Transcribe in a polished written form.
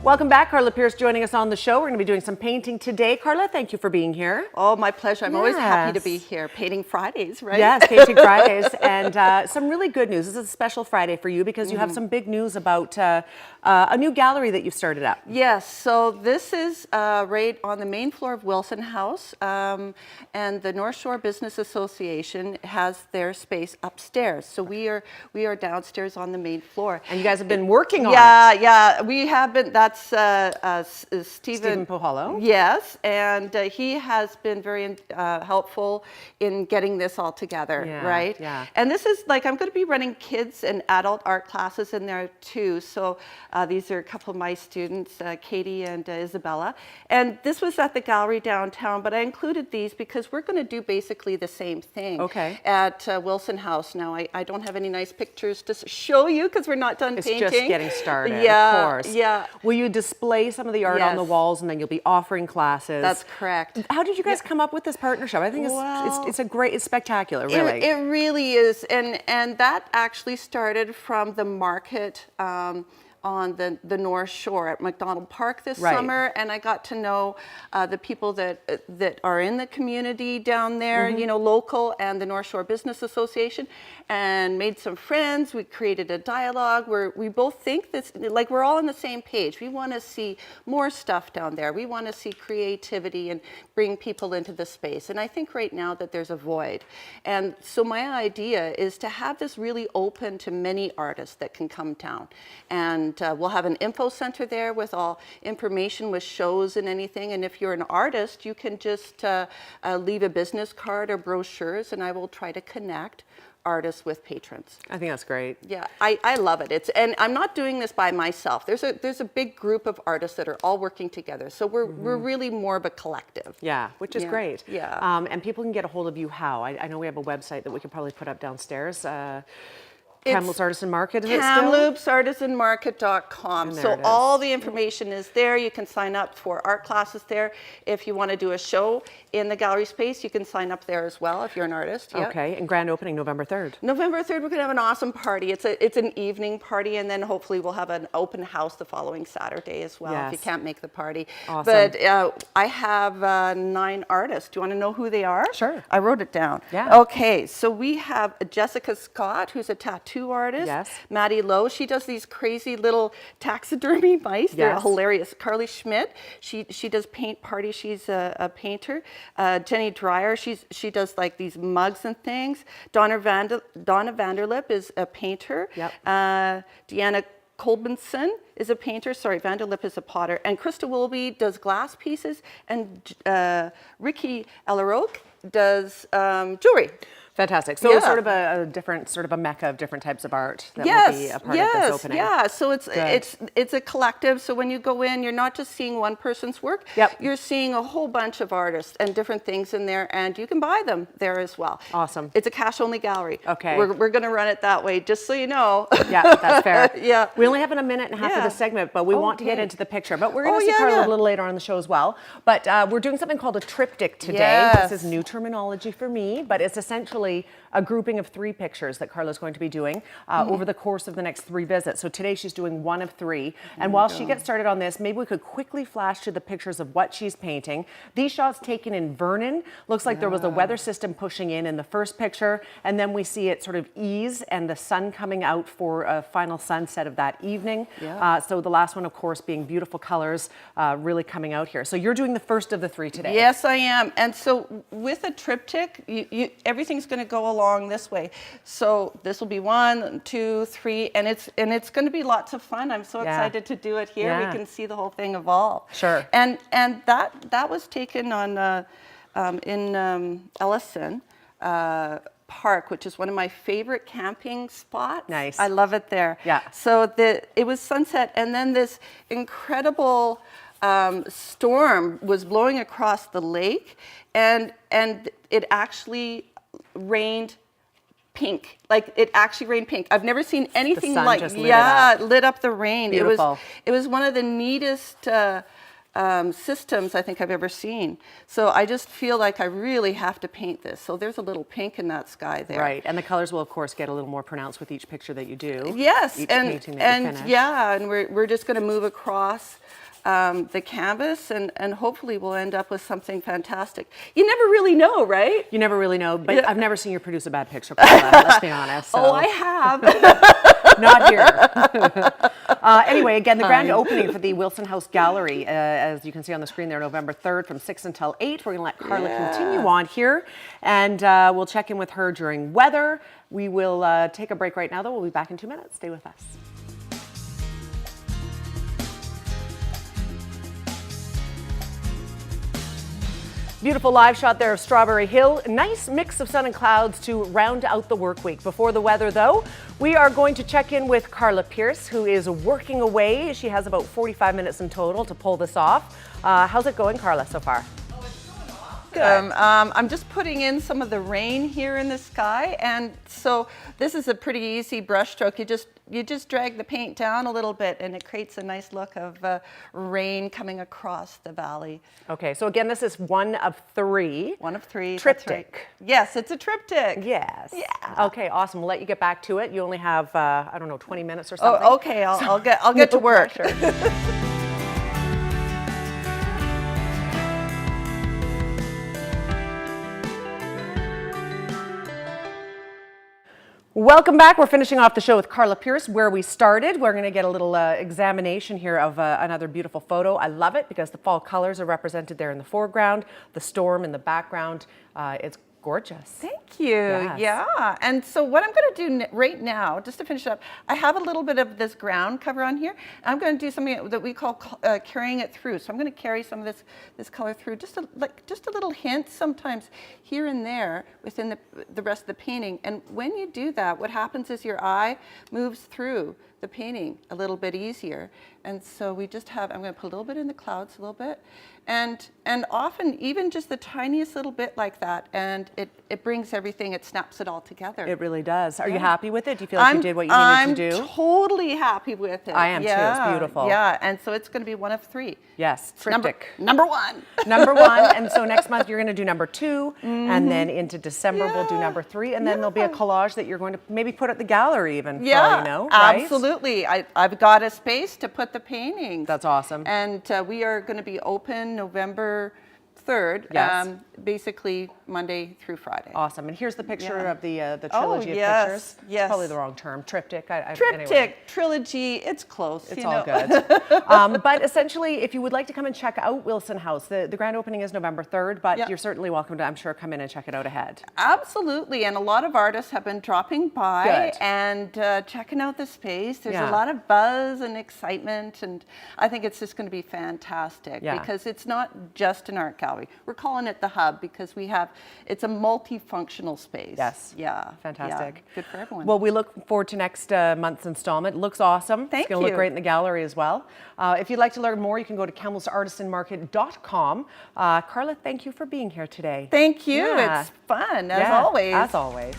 Welcome back. Carla Pierce joining us on the show. We're going to be doing some painting today. Carla, thank you for being here. Oh, my pleasure. I'm always happy to be here. Painting Fridays, right? Yes, Painting Fridays. And some really good news. This is a special Friday for you because you have some big news about a new gallery that you've started up. Yes, so this is right on the main floor of Wilson House, and the North Shore Business Association has their space upstairs. So we are downstairs on the main floor. And you guys have been working on it. Yeah, we have been. That's Stephen Poholo. Yes, and he has been very helpful in getting this all together, right? Yeah. And this is like, I'm going to be running kids and adult art classes in there too. So these are a couple of my students, Katie and Isabella. And this was at the gallery downtown, but I included these because we're going to do basically the same thing at Wilson House. Now, I don't have any nice pictures to show you because we're not done painting. It's just getting started, yeah, of course. Yeah. Will you display some of the art on the walls and then you'll be offering classes? That's correct. How did you guys come up with this partnership? I think it's spectacular, really. It really is. And that actually started from the market on the North Shore at McDonald Park this summer, and I got to know the people that are in the community down there, you know, local, and the North Shore Business Association, and made some friends. We created a dialogue where we both think this, like, we're all on the same page. We want to see more stuff down there. We want to see creativity and bring people into the space. And I think right now that there's a void. And so my idea is to have this really open to many artists that can come down. And we'll have an info center there with all information with shows and anything. And if you're an artist, you can just leave a business card or brochures, and I will try to connect artists with patrons. I think that's great. Yeah, I love it. And I'm not doing this by myself. There's a big group of artists that are all working together. So we're really more of a collective. Yeah, which is great. Yeah. And people can get a hold of you how? I know we have a website that we could probably put up downstairs. Kamloops Artisan Market, is it still? KamloopsArtisanMarket.com. So all the information is there. You can sign up for art classes there. If you want to do a show in the gallery space, you can sign up there as well if you're an artist. Yep. Okay, and grand opening November 3rd. November 3rd, we're going to have an awesome party. It's an evening party, and then hopefully we'll have an open house the following Saturday as well if you can't make the party. Awesome. But I have 9 artists. Do you want to know who they are? Sure. I wrote it down. Yeah. Okay, so we have Jessica Scott, who's a tattoo artist. Yes. Maddie Lowe, she does these crazy little taxidermy mice. They're hilarious. Carly Schmidt, she does paint parties. She's a painter. Jenny Dreyer, she does like these mugs and things. Donna Vanderlip is a painter. Yep. Deanna Colbinson is a painter. Sorry, Vanderlip is a potter. And Krista Wilby does glass pieces. And Ricky Elaroque does jewelry. Fantastic. So it's sort of a different, sort of a mecca of different types of art that will be a part of this opening. Yeah, so it's a collective. So when you go in, you're not just seeing one person's work. Yep. You're seeing a whole bunch of artists and different things in there, and you can buy them there as well. Awesome. It's a cash-only gallery. Okay. We're going to run it that way, just so you know. Yeah, that's fair. Yeah. We only have a minute and a half of the segment, but we want to get into the picture. But we're going to see Carla a little later on the show as well. But we're doing something called a triptych today. Yes. This is new terminology for me, but it's essentially a grouping of 3 pictures that Carla's going to be doing over the course of the next 3 visits. So today she's doing 1 of 3. And while she gets started on this, maybe we could quickly flash to the pictures of what she's painting. These shots taken in Vernon. Looks like there was a weather system pushing in the first picture, and then we see it sort of ease and the sun coming out for a final sunset of that evening. Yeah. So the last one, of course, being beautiful colors really coming out here. So you're doing the first of the 3 today. Yes, I am. And so with a triptych, everything's going to go along this way. So this will be 1, 2, 3, and it's going to be lots of fun. I'm so excited to do it here. Yeah. We can see the whole thing evolve. Sure. And that was taken on in Ellison Park, which is one of my favorite camping spots. Nice. I love it there. Yeah. So it was sunset, and then this incredible storm was blowing across the lake, and it actually rained pink. Like, it actually rained pink. I've never seen anything like, just lit it up. Lit up the rain. Beautiful. It was one of the neatest systems I think I've ever seen. So I just feel like I really have to paint this. So there's a little pink in that sky there. Right, and the colors will of course get a little more pronounced with each picture that you do. Yes, each painting that you finish. yeah, and we're just going to move across the canvas, and hopefully we'll end up with something fantastic. You never really know, right? You never really know, but I've never seen you produce a bad picture, Carla, let's be honest. So. Oh, I have. Not here. Anyway, again, the grand opening for the Wilson House Gallery, as you can see on the screen there, November 3rd from 6 until 8. We're going to let Carla continue on here, and we'll check in with her during weather. We will take a break right now, though. We'll be back in 2 minutes. Stay with us. Beautiful live shot there of Strawberry Hill. Nice mix of sun and clouds to round out the work week. Before the weather, though, we are going to check in with Karla Pierce, who is working away. She has about 45 minutes in total to pull this off. How's it going, Karla, so far? Good. I'm just putting in some of the rain here in the sky, and so this is a pretty easy brush stroke. You just drag the paint down a little bit, and it creates a nice look of rain coming across the valley. Okay, so again, this is one of three. One of three. Triptych. Right. Yes, it's a triptych. Yes. Yeah. Okay, awesome. We'll let you get back to it. You only have, I don't know, 20 minutes or something. Oh, okay. I'll get to work. Welcome back. We're finishing off the show with Karla Pierce where we started. We're going to get a little examination here of another beautiful photo. I love it because the fall colors are represented there in the foreground, the storm in the background. It's gorgeous. Thank you. Yes. Yeah. And so what I'm going to do right now, just to finish up, I have a little bit of this ground cover on here. I'm going to do something that we call carrying it through. So I'm going to carry some of this color through, just a little hint sometimes here and there within the rest of the painting. And when you do that, what happens is your eye moves through the painting a little bit easier. And so we just have, I'm going to put a little bit in the clouds, a little bit. And often even just the tiniest little bit like that, and it brings everything, it snaps it all together. It really does. Are you happy with it? Do you feel like you did what you needed to do? I'm totally happy with it. I am too. It's beautiful. Yeah, and so it's going to be one of three. Yes, triptych. Number one. Number one, and so next month you're going to do number 2, and then into December we'll do number 3, and then there'll be a collage that you're going to maybe put at the gallery even, for all you know, right? Absolutely. I've got a space to put the paintings. That's awesome. And we are going to be open November 3rd, Yes. Basically Monday through Friday. Awesome. And here's the picture of the trilogy of pictures. Yes. It's probably the wrong term. Triptych. Triptych, anyway. trilogy, it's close. It's you all know. good. But essentially, if you would like to come and check out Wilson House, the grand opening is November 3rd, but you're certainly welcome to, I'm sure, come in and check it out ahead. Absolutely. And a lot of artists have been dropping by and checking out the space. There's a lot of buzz and excitement, and I think it's just going to be fantastic because it's not just an art gallery. We're calling it the Hub because it's a multifunctional space. Yes. Yeah. Fantastic. Yeah. Good for everyone. Well, we look forward to next month's installment. It looks awesome. Thank It's going to you. look great in the gallery as well. If you'd like to learn more, you can go to KamloopsArtisanMarket.com. Karla, thank you for being here today. Thank you. Yeah. It's fun, as always. As always.